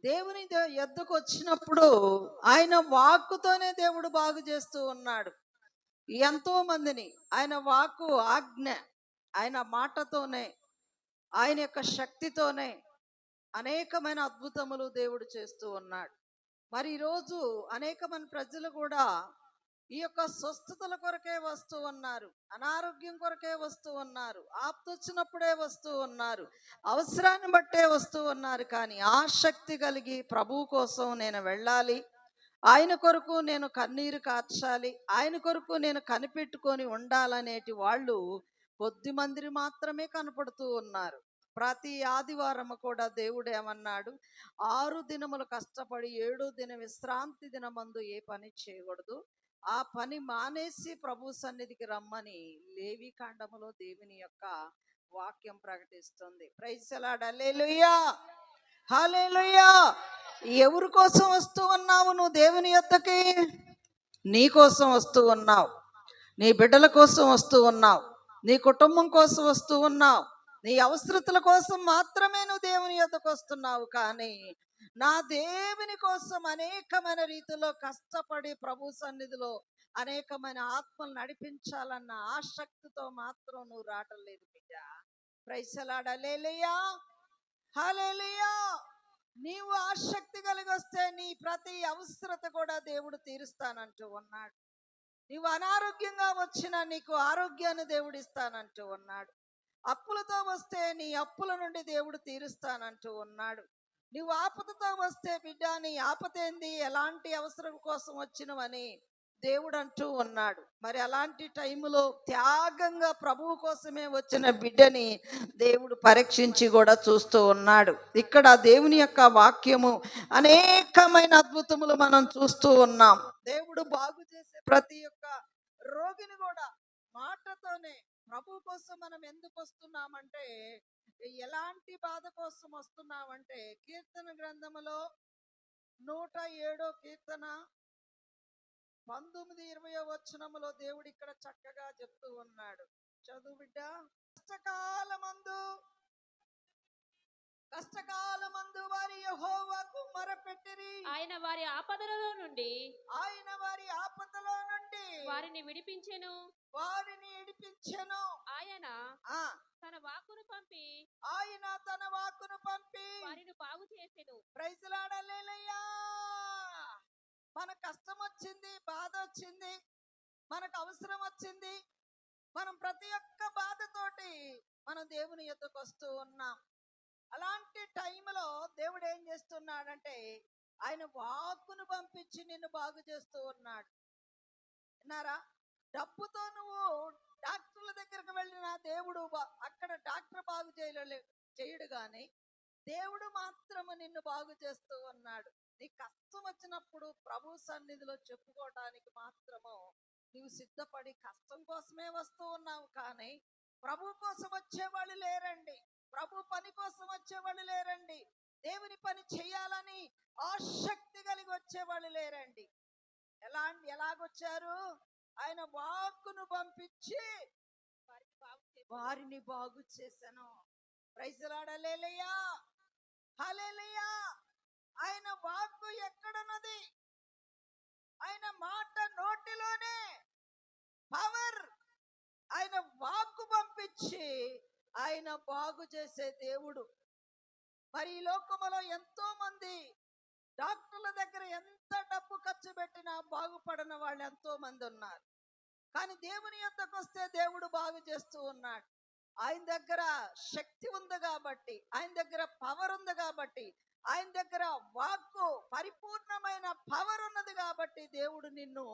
దేవుని యొద్దకు వచ్చినప్పుడు ఆయన వాక్కుతోనే దేవుడు బాగు చేస్తూ ఉన్నాడు ఎంతో మందిని. ఆయన వాక్కు ఆజ్ఞ, ఆయన మాటతోనే, ఆయన యొక్క శక్తితోనే అనేకమైన అద్భుతములు దేవుడు చేస్తూ ఉన్నాడు. మరి ఈరోజు అనేకమైన ప్రజలు కూడా ఈ యొక్క స్వస్థతల కొరకే వస్తూ ఉన్నారు, అనారోగ్యం కొరకే వస్తూ ఉన్నారు, ఆపదొచ్చినప్పుడే వస్తూ ఉన్నారు, అవసరాన్ని బట్టే వస్తూ ఉన్నారు. కానీ ఆసక్తి కలిగి ప్రభువు కోసం నేను వెళ్ళాలి, ఆయన కొరకు నేను కన్నీరు కార్చాలి, ఆయన కొరకు నేను కనిపెట్టుకొని ఉండాలనేటి వాళ్ళు కొద్ది మంది మాత్రమే కనపడుతూ ఉన్నారు. ప్రతి ఆదివారం కూడా దేవుడు ఏమన్నాడు, 6 దినములు కష్టపడి 7వ దిన విశ్రాంతి దినమందు ఏ పని చేయకూడదు, ఆ పని మానేసి ప్రభు సన్నిధికి రమ్మని లేవి కాండములో దేవుని యొక్క వాక్యం ప్రకటిస్తుంది. Praise the Lord. Hallelujah, hallelujah. ఎవరి కోసం వస్తూ ఉన్నావు నువ్వు దేవుని యొద్దకి? నీ కోసం వస్తూ ఉన్నావు, నీ బిడ్డల కోసం వస్తూ ఉన్నావు, నీ కుటుంబం కోసం వస్తూ ఉన్నావు, నీ అవసరతల కోసం మాత్రమే నువ్వు దేవుని యొద్దకు వస్తున్నావు. కానీ నా దేవుని కోసం అనేకమైన రీతిలో కష్టపడి ప్రభు సన్నిధిలో అనేకమైన ఆత్మలు నడిపించాలన్న ఆసక్తితో మాత్రం నువ్వు రావటం లేదు బిడ్డ. Praise the Lord. Hallelujah, hallelujah. నీవు ఆసక్తి కలిగి వస్తే నీ ప్రతి అవసరత కూడా దేవుడు తీరుస్తానంటూ ఉన్నాడు. నీవు అనారోగ్యంగా వచ్చినా నీకు ఆరోగ్యాన్ని దేవుడు ఇస్తానంటూ ఉన్నాడు. అప్పులతో వస్తే నీ అప్పుల నుండి దేవుడు తీరుస్తానంటూ ఉన్నాడు. నువ్వు ఆపదతో వస్తే బిడ్డ నీ ఆపదేంది, ఎలాంటి అవసరం కోసం వచ్చినవని దేవుడు అంటూ ఉన్నాడు. మరి అలాంటి టైములో త్యాగంగా ప్రభువు కోసమే వచ్చిన బిడ్డని దేవుడు పరీక్షించి కూడా చూస్తూ ఉన్నాడు. ఇక్కడ దేవుని యొక్క వాక్యము అనేకమైన అద్భుతములు మనం చూస్తూ ఉన్నాం. దేవుడు బాగు చేసే ప్రతి ఒక్క రోగిని కూడా మాటతోనే, ప్రభు కోసం మనం ఎందుకు వస్తున్నామంటే, ఎలాంటి బాధ కోసం వస్తున్నామంటే, కీర్తన గ్రంథములో 107వ కీర్తన 19-20 వచనములో దేవుడు ఇక్కడ చక్కగా చెప్తూ ఉన్నాడు. చదువు బిడ్డ. కష్టకాలమందు వారి యెహోవాకు మొరపెట్టిరి, ఆయన వారి ఆపదలలో నుండి వారిని విడిపించెను. ఆయన తన వాక్కును పంపి వారిని బాగు చేసెను. Praise the Lord. హల్లెలూయా. మన కష్టం వచ్చింది, బాధ వచ్చింది, మనకు అవసరం వచ్చింది, మనం ప్రతి ఒక్క బాధతోటి మనం దేవుని యొద్దకు వస్తూ ఉన్నాం. అలాంటి టైంలో దేవుడు ఏం చేస్తున్నాడంటే, ఆయన వాక్కును పంపించి నిన్ను బాగు చేస్తూ ఉన్నాడు. విన్నారా? డబ్బుతో నువ్వు డాక్టర్ల దగ్గరకు వెళ్ళిన దేవుడు అక్కడ డాక్టర్ బాగు చేయడు, కానీ దేవుడు మాత్రము నిన్ను బాగు చేస్తూ ఉన్నాడు. నీ కష్టం వచ్చినప్పుడు ప్రభు సన్నిధిలో చెప్పుకోవడానికి మాత్రము నువ్వు సిద్ధపడి కష్టం కోసమే వస్తూ ఉన్నావు. కానీ ప్రభు కోసం వచ్చేవాళ్ళు లేరండి, ప్రభు పని కోసం వచ్చేవాళ్ళు లేరండి, దేవుని పని చేయాలని ఆసక్తి కలిగి వచ్చేవాళ్ళు లేరండి. ఎలాగొచ్చారు? ఆయన వాక్కును పంపించి వారిని బాగు చేశాను. Praise the Lord. Hallelujah, hallelujah. ఆయన వాక్కు ఎక్కడున్నది? ఆయన మాట నోటిలోనే పవర్. ఆయన వాక్కు పంపించి ఆయన బాగు చేసే దేవుడు. మరి ఈ లోకములో ఎంతో మంది డాక్టర్ల దగ్గర ఎంత డబ్బు ఖర్చు పెట్టినా బాగుపడిన వాళ్ళు ఎంతో మంది ఉన్నారు. కానీ దేవుని యొద్దకు వస్తే దేవుడు బాగు చేస్తూ ఉన్నాడు. ఆయన దగ్గర శక్తి ఉంది కాబట్టి, ఆయన దగ్గర పవర్ ఉంది కాబట్టి, ఆయన దగ్గర వాక్కు పరిపూర్ణమైన పవర్ ఉన్నది కాబట్టి దేవుడు నిన్ను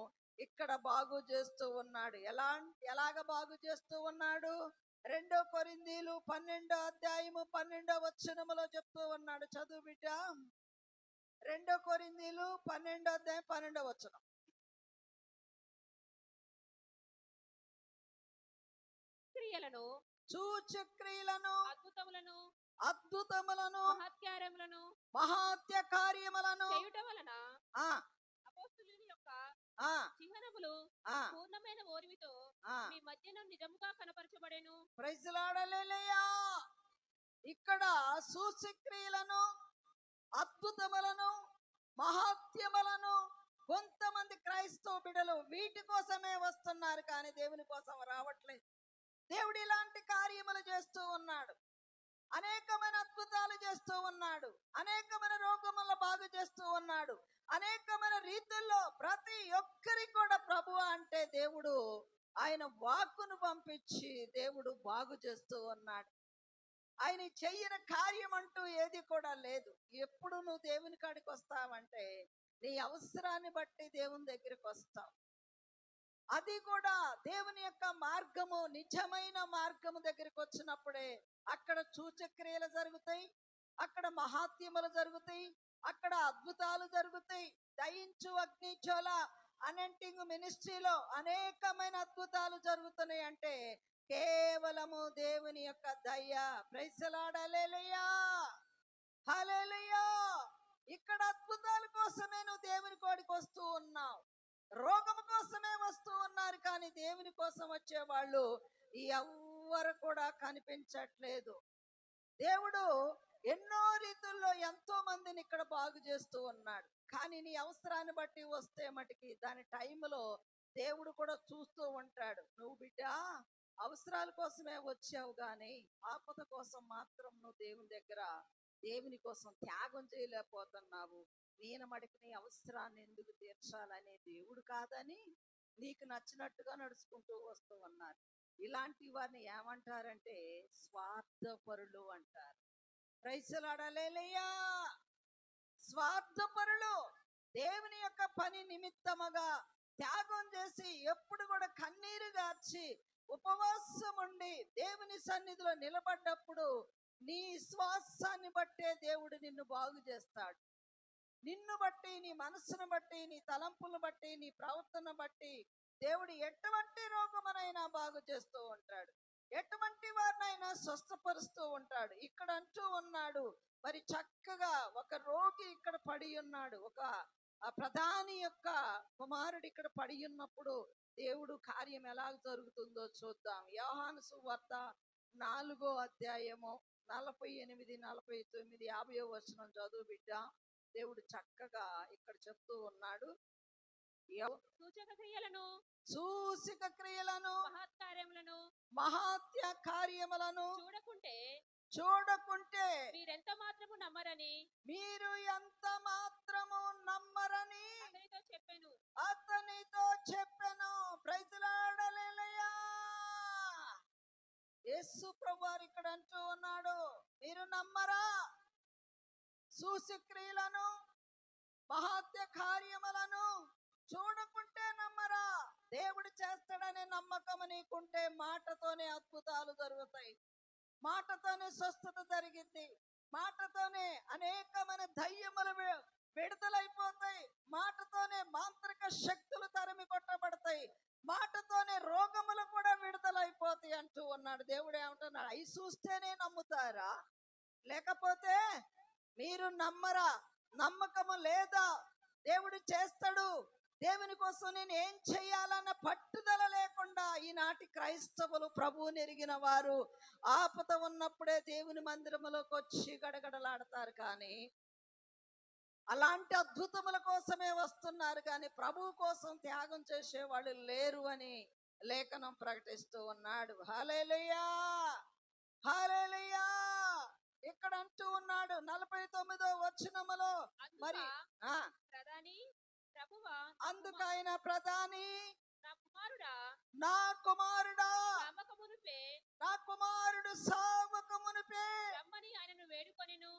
ఇక్కడ బాగు చేస్తూ ఉన్నాడు. ఎలాగ బాగు చేస్తూ ఉన్నాడు? 2 కొరింథీలు 12వ అధ్యాయము 12వ వచనములో చెప్తూ ఉన్నాడు. చదువు బిడ్డ. 2 కొరింథీలు 12వ అధ్యాయం 12వ వచనం. క్రియలను, సూచక్రియలను, అద్భుతములను, మహత్య కార్యములను చేయుట వలన అపోస్తలుని యొక్క చిహ్నములు పూర్ణమైన ఓర్మితో మీ మధ్యన నిజముగా కనపరచబడెను. Praise the Lord. హల్లెలూయా. ఇక్కడ సూచక్రియలను, అద్భుత అద్భుతములను, మహాత్యములను కొంతమంది క్రైస్తవ బిడ్డలు వీటి కోసమే వస్తున్నారు, కానీ దేవుని కోసం రావట్లేదు. దేవుడు ఇలాంటి కార్యములు చేస్తూ ఉన్నాడు, అనేకమైన అద్భుతాలు చేస్తూ ఉన్నాడు, అనేకమైన రోగములను బాగు చేస్తూ ఉన్నాడు, అనేకమైన రీతుల్లో ప్రతి ఒక్కరికి కూడా ప్రభువా అంటే దేవుడు ఆయన వాక్కును పంపించి దేవుడు బాగు చేస్తూ ఉన్నాడు. ఆయన చెయ్యని కార్యం అంటూ ఏది కూడా లేదు. ఎప్పుడు నువ్వు దేవుని కాడికి వస్తావంటే నీ అవసరాన్ని బట్టి దేవుని దగ్గరికి వస్తావు. అది కూడా దేవుని యొక్క మార్గము, నిజమైన మార్గము దగ్గరికి వచ్చినప్పుడే అక్కడ సూచక్రియలు జరుగుతాయి, అక్కడ మహాత్యములు జరుగుతాయి, అక్కడ అద్భుతాలు జరుగుతాయి. దయించు అగ్నిచోల అనెంటింగ్ మినిస్ట్రీలో అనేకమైన అద్భుతాలు జరుగుతున్నాయి అంటే కేవలము దేవుని యొక్క దయ. ప్రైజ్ ది లార్డ్, హల్లెలూయా, హల్లెలూయా. ఇక్కడ అద్భుతాల కోసమే నువ్వు దేవుని కోడికి వస్తూ ఉన్నావు, రోగము కోసమే వస్తూ ఉన్నారు, కానీ దేవుని కోసం వచ్చే వాళ్ళు ఎవ్వరు కూడా కనిపించట్లేదు. దేవుడు ఎన్నో రీతుల్లో ఎంతో మందిని ఇక్కడ బాగు చేస్తూ ఉన్నాడు, కానీ నీ అవసరాన్ని బట్టి వస్తే మటుకి దాని టైంలో దేవుడు కూడా చూస్తూ ఉంటాడు. నువ్వు బిడ్డ అవసరాల కోసమే వచ్చావు, కానీ ఆపద కోసం మాత్రం నువ్వు దేవుని దగ్గర దేవుని కోసం త్యాగం చేయలేకపోతున్నావు. నేను మటుకు నీ అవసరాన్ని ఎందుకు తీర్చాలని దేవుడు కాదని నీకు నచ్చినట్టుగా నడుచుకుంటూ వస్తూ ఉన్నారు. ఇలాంటి వారిని ఏమంటారంటే స్వార్థపరులు అంటారు. ప్రైజ్ ది లార్డ్, హల్లెలూయా. స్వార్థపరులు దేవుని యొక్క పని నిమిత్తముగా త్యాగం చేసి ఎప్పుడు కూడా కన్నీరు గార్చి ఉపవాసం ఉండి దేవుని సన్నిధిలో నిలబడ్డప్పుడు నీ శ్వాసాన్ని బట్టే దేవుడు నిన్ను బాగు చేస్తాడు. నిన్ను బట్టి, నీ మనస్సును బట్టి, నీ తలంపులను బట్టి, నీ ప్రవర్తన బట్టి దేవుడు ఎటువంటి రోగమునైనా బాగు చేస్తూ ఉంటాడు, ఎటువంటి వారినైనా స్వస్థపరుస్తూ ఉంటాడు. ఇక్కడ అంటూ ఉన్నాడు, మరి చక్కగా ఒక రోగి ఇక్కడ పడి ఉన్నాడు, ఒక ప్రధాని యొక్క కుమారుడు ఇక్కడ పడి ఉన్నప్పుడు దేవుడు కార్యం ఎలా జరుగుతుందో చూద్దాం. యోహాను సువార్త 4వ అధ్యాయము 48, 49, 50 వచనం చదువు బిడ్డ. దేవుడు చక్కగా ఇక్కడ చెప్తూ ఉన్నాడు. సూచక క్రియలను, సూచక క్రియలను, మహత్కార్యములను, మహాత్య కార్యములను చూడకుంటే మీరెంత మాత్రము నమ్మరని, మీరు ఎంత మాత్రము నమ్మరని అతనితో చెప్పెను. ప్రైజ్ ది లార్డ్, హల్లెలూయా. యేసు ప్రభువారు ఇక్కడ అంటూ ఉన్నాడు, మీరు నమ్మరా? సూచక్రియలను, మహాత్య కార్యములను చూడకుంటే నమ్మరా? దేవుడు చేస్తాడనే నమ్మకం నీకుంటే మాటతోనే అద్భుతాలు జరుగుతాయి, మాటతోనే స్వస్థత జరిగింది, మాటతోనే అనేకమైన దయ్యములు విడుదలైపోతాయి, మాటతోనే మాంత్రిక శక్తులు తరిమి కొట్టబడతాయి, మాటతోనే రోగములు కూడా విడుదలైపోతాయి అంటూ ఉన్నాడు. దేవుడు ఏమంటున్నాడు, అవి చూస్తేనే నమ్ముతారా? లేకపోతే మీరు నమ్మరా? నమ్మకము లేదా? దేవుడు చేస్తాడు, దేవుని కోసం నేను ఏం చెయ్యాలన్న పట్టుదల లేకుండా ఈనాటి క్రైస్తవులు ప్రభువుని ఎరిగిన వారు ఆపద ఉన్నప్పుడే దేవుని మందిరములోకి వచ్చి గడగడలాడతారు, కానీ అలాంటి అద్భుతముల కోసమే వస్తున్నారు, కానీ ప్రభువు కోసం త్యాగం చేసే వాళ్ళు లేరు అని లేఖనం ప్రకటిస్తూ ఉన్నాడు. హల్లెలూయా, హల్లెలూయా. ఇక్కడ అంటూ ఉన్నాడు 49వ వచనములో, మరి అందుకైన ప్రధాని నా కుమారుడు సావకమునుపే రమ్మని ఆయనను వేడుకొనెను.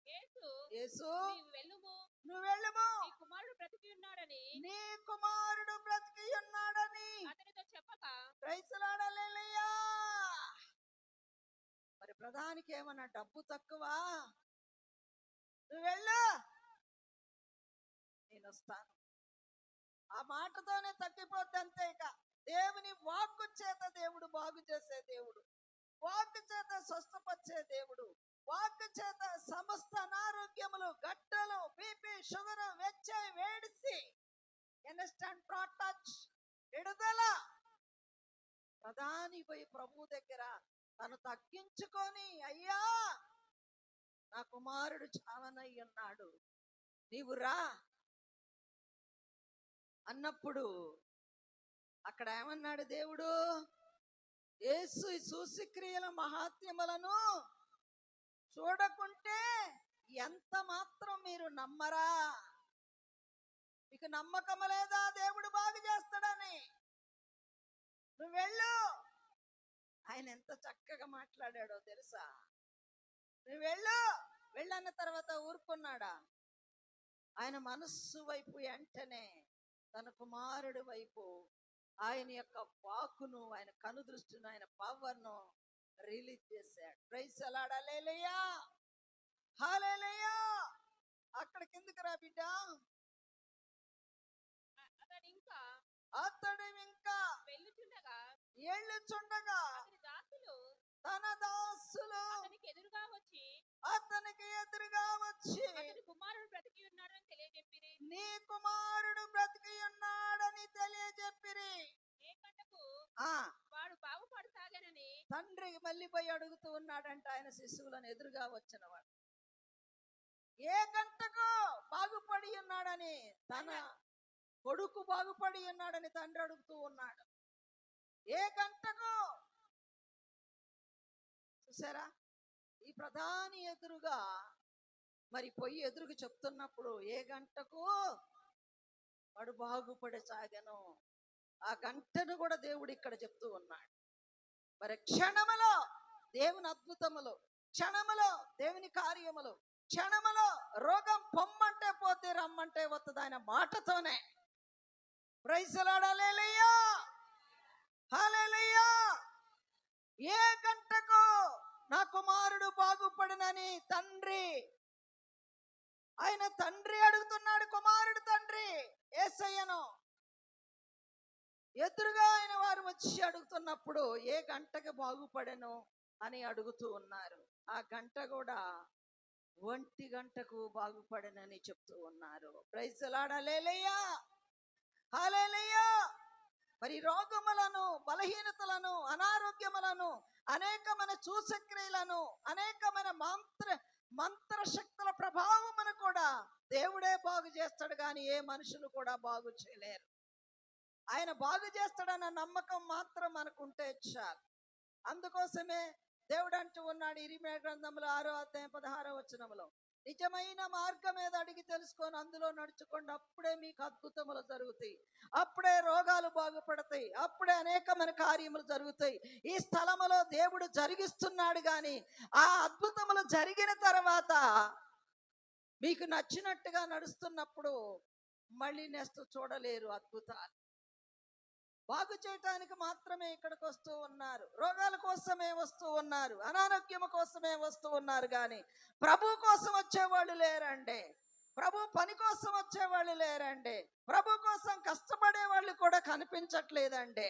యేసు నువ్వు వెళ్ళుము, నీ కుమారుడు బ్రతికి ఉన్నాడని అతనితో చెప్పక, ప్రైజ్ ది లార్డ్, హల్లెలూయా. మరి ప్రధానికి ఏమన్నా డబ్బు తక్కువ? నువ్వు వెళ్ళు, నేను వస్తాను. ఆ మాటతోనే తగ్గిపోద్ది అంతే. ఇక దేవుని వాక్కు చేత దేవుడు బాగు చేసే దేవుడు, వాక్కు చేత స్వస్థపరిచే దేవుడు, వాక్కు చేత సమస్త అనారోగ్యములు, గడ్డలు, బీపీ, షుగర్, వెచ్చే, వేడిసి విడుదల. ప్రధాని పోయి ప్రభు దగ్గర తను తగ్గించుకొని, అయ్యా నా కుమారుడు చావనై ఉన్నాడు, నీవు రా అన్నప్పుడు అక్కడ ఏమన్నాడు దేవుడు? యేసు ఈ సూచక్రియల మహాత్మ్యములను చూడకుంటే ఎంత మాత్రం మీరు నమ్మరా? మీకు నమ్మకం లేదా దేవుడు బాగు చేస్తాడని? నువ్వు వెళ్ళు. ఆయన ఎంత చక్కగా మాట్లాడాడో తెలుసా? నువ్వు వెళ్ళు. వెళ్ళన్న తర్వాత ఊరుకున్నాడా? ఆయన మనస్సు వైపు వెంటనే తన కుమారుడి వైపు ఆయన యొక్క వాక్కును, ఆయన కనుదృష్టిని, ఆయన పవర్ను రిలీజ్ చేశాడు. ప్రైజ్ అలాడ్. హల్లెలూయా, హల్లెలూయా. అక్కడ కిందకి రా బిడ్డ. అతడు ఇంకా వెళ్ళుచుండగా తన దాసులు అతనికి ఎదురుగా వచ్చి కుమారుడు బ్రతికి ఉన్నాడని తెలియజెప్పిరి. నీ కుమారుడు బ్రతికి ఉన్నాడని తెలియజెప్పిరి. ఏ గంటకు వాడు బాగుపడసాగానని తండ్రి మళ్ళీ పోయి అడుగుతూ ఉన్నాడంట ఆయన శిశువులను ఎదురుగా వచ్చిన వాడు. ఏ గంటకు బాగుపడి ఉన్నాడని, తన కొడుకు బాగుపడి ఉన్నాడని తండ్రి అడుగుతూ ఉన్నాడు. ఏ గంటకు? చూసారా? ఈ ప్రధాని ఎదురుగా మరి పొయ్యి ఎదురుగా చెప్తున్నప్పుడు ఏ గంటకు వాడు బాగుపడే సాగను, ఆ గంటను కూడా దేవుడు ఇక్కడ చెప్తూ ఉన్నాడు. మరి క్షణములో దేవుని అద్భుతములు, క్షణములో దేవుని కార్యములు, క్షణములో రోగం పొమ్మంటే పోతే రమ్మంటే వస్తుంది ఆయన మాటతోనే. Praise the Lord. Hallelujah, hallelujah. ఏ గంటకు నా కుమారుడు బాగుపడినని తండ్రి, ఆయన తండ్రి అడుగుతున్నాడు. కుమారుడు తండ్రి యేసయ్యను ఎదురుగా ఆయన వారు వచ్చి అడుగుతున్నప్పుడు ఏ గంటకు బాగుపడెను అని అడుగుతూ ఉన్నారు. ఆ గంట కూడా 1 గంటకు బాగుపడనని చెప్తూ ఉన్నారు. Praise the Lord. Hallelujah, hallelujah. మరి రోగములను, బలహీనతలను, అనారోగ్యములను, అనేకమైన సూచక్రియలను, అనేకమైన మంత్ర శక్తుల ప్రభావమును కూడా దేవుడే బాగు చేస్తాడు, కానీ ఏ మనుషులు కూడా బాగు చేయలేరు. ఆయన బాగు చేస్తాడన్న నమ్మకం మాత్రం మనకుంటే చాలు. అందుకోసమే దేవుడు అంటూ ఉన్నాడు ఇర్మీయా గ్రంథంలో 6వ అధ్యాయం 16వ వచనంలో, నిజమైన మార్గం ఏదో అడిగి తెలుసుకొని అందులో నడుచుకోండి, అప్పుడే మీకు అద్భుతములు జరుగుతాయి, అప్పుడే రోగాలు బాగుపడతాయి, అప్పుడే అనేకమైన కార్యములు జరుగుతాయి. ఈ స్థలములో దేవుడు జరిగిస్తున్నాడు, కానీ ఆ అద్భుతములు జరిగిన తర్వాత మీకు నచ్చినట్టుగా నడుస్తున్నప్పుడు మళ్ళీ నెక్స్ట్ చూడలేరు అద్భుతాలు. బాగు చేయటానికి మాత్రమే ఇక్కడికి వస్తూ ఉన్నారు, రోగాల కోసమే వస్తూ ఉన్నారు, అనారోగ్యం కోసమే వస్తూ ఉన్నారు, కానీ ప్రభు కోసం వచ్చేవాళ్ళు లేరండి, ప్రభు పని కోసం వచ్చేవాళ్ళు లేరండి, ప్రభు కోసం కష్టపడే వాళ్ళు కూడా కనిపించట్లేదండి.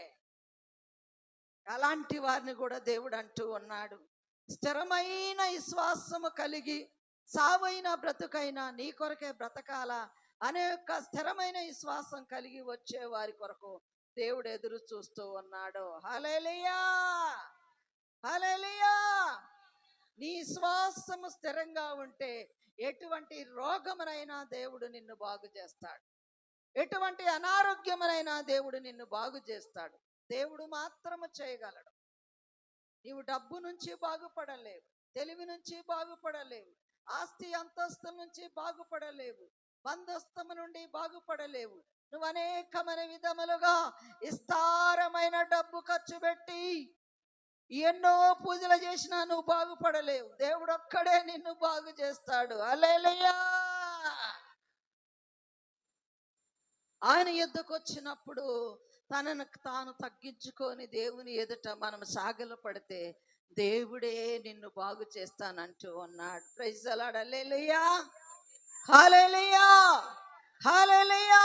అలాంటి వారిని కూడా దేవుడు అంటూ ఉన్నాడు, స్థిరమైన విశ్వాసము కలిగి సావైన బ్రతుకైనా నీ కొరకే బ్రతకాలా అనే యొక్క స్థిరమైన విశ్వాసం కలిగి వచ్చే వారి కొరకు దేవుడు ఎదురు చూస్తూ ఉన్నాడు. హల్లెలూయా, హల్లెలూయా. నీ విశ్వాసము స్థిరంగా ఉంటే ఎటువంటి రోగమునైనా దేవుడు నిన్ను బాగు చేస్తాడు, ఎటువంటి అనారోగ్యమునైనా దేవుడు నిన్ను బాగు చేస్తాడు. దేవుడు మాత్రము చేయగలడు. నీవు డబ్బు నుంచి బాగుపడలేవు, తెలివి నుంచి బాగుపడలేవు, ఆస్తి అంతస్తుల నుంచి బాగుపడలేవు, బంధుత్వము నుండి బాగుపడలేవు. నువ్వు అనేకమైన విధములుగా విస్తారమైన డబ్బు ఖర్చు పెట్టి ఎన్నో పూజలు చేసినా నువ్వు బాగుపడలేవు. దేవుడు ఒక్కడే నిన్ను బాగు చేస్తాడు. హల్లెలూయా. ఆయన ఎద్దుకు వచ్చినప్పుడు తనను తాను తగ్గించుకొని దేవుని ఎదుట మనం సాగిల పడితే దేవుడే నిన్ను బాగు చేస్తానంటూ ఉన్నాడు. Praise the Lord. Hallelujah, hallelujah, hallelujah.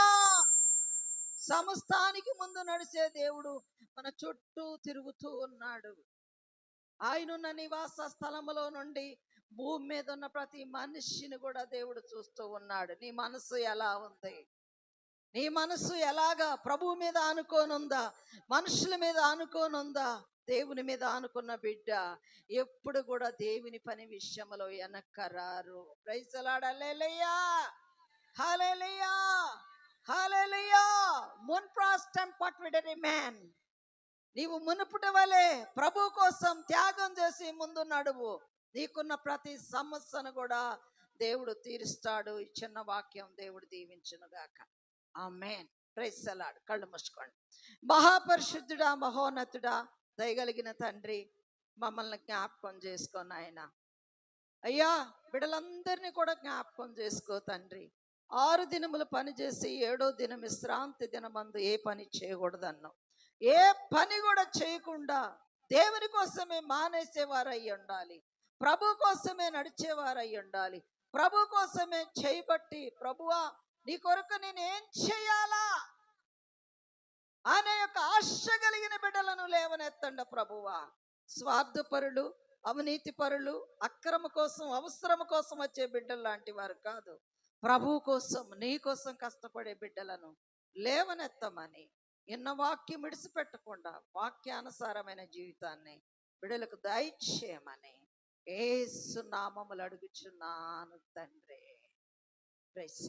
సమస్తానికి ముందు నడిచే దేవుడు మన చుట్టూ తిరుగుతూ ఉన్నాడు. ఆయనున్న నివాస స్థలములో నుండి భూమి మీద ఉన్న ప్రతి మనిషిని కూడా దేవుడు చూస్తూ ఉన్నాడు. నీ మనసు ఎలా ఉంది? నీ మనసు ఎలాగా ప్రభువు మీద ఆనుకోనుందా, మనుషుల మీద ఆనుకోనుందా? దేవుని మీద ఆనుకున్న బిడ్డ ఎప్పుడు కూడా దేవుని పని విషయంలో వెనక్కరారు. Praise the Lord. Hallelujah, hallelujah, hallelujah. మున్ప్రాస్టెంపట్ విడరి మ్యాన్. నీవు మునుపుటి వలె ప్రభు కోసం త్యాగం చేసి ముందు నడువు. నీకున్న ప్రతి సమస్యను కూడా దేవుడు తీరుస్తాడు. ఈ చిన్న వాక్యం దేవుడు దీవించును గాక. ఆమేన్. Praise the Lord. కళ్ళు మూసుకోండి. మహాపరిశుద్ధుడా, మహోన్నతుడా, దయగలిగిన తండ్రి, మమ్మల్ని జ్ఞాపకం చేసుకో నాయన. అయ్యా, బిడ్డలందరినీ కూడా జ్ఞాపకం చేసుకో తండ్రి. 6 దినములు పని చేసి 7వ దినం విశ్రాంతి దినమందు ఏ పని చేయకూడదన్నావు. ఏ పని కూడా చేయకుండా దేవుని కోసమే మానేసేవారై ఉండాలి, ప్రభు కోసమే నడిచేవారై ఉండాలి, ప్రభు కోసమే చేయబట్టి ప్రభువా నీ కొరకు నేను ఏం చేయాలా అనే యొక్క ఆశ కలిగిన బిడ్డలను లేవనెత్తండి ప్రభువా. స్వార్థపరులు, అవినీతి పరులు, అక్రమ కోసం, అవసరం కోసం వచ్చే బిడ్డలు లాంటి వారు కాదు, ప్రభు కోసం నీ కోసం కష్టపడే బిడ్డలను లేవనెత్తమని, ఎన్న వాక్యం విడిచిపెట్టకుండా వాక్యానుసారమైన జీవితాన్ని బిడ్డలకు దయచేయమని యేసు నామములో అడుగుచున్నాను తండ్రి. ప్రైజ్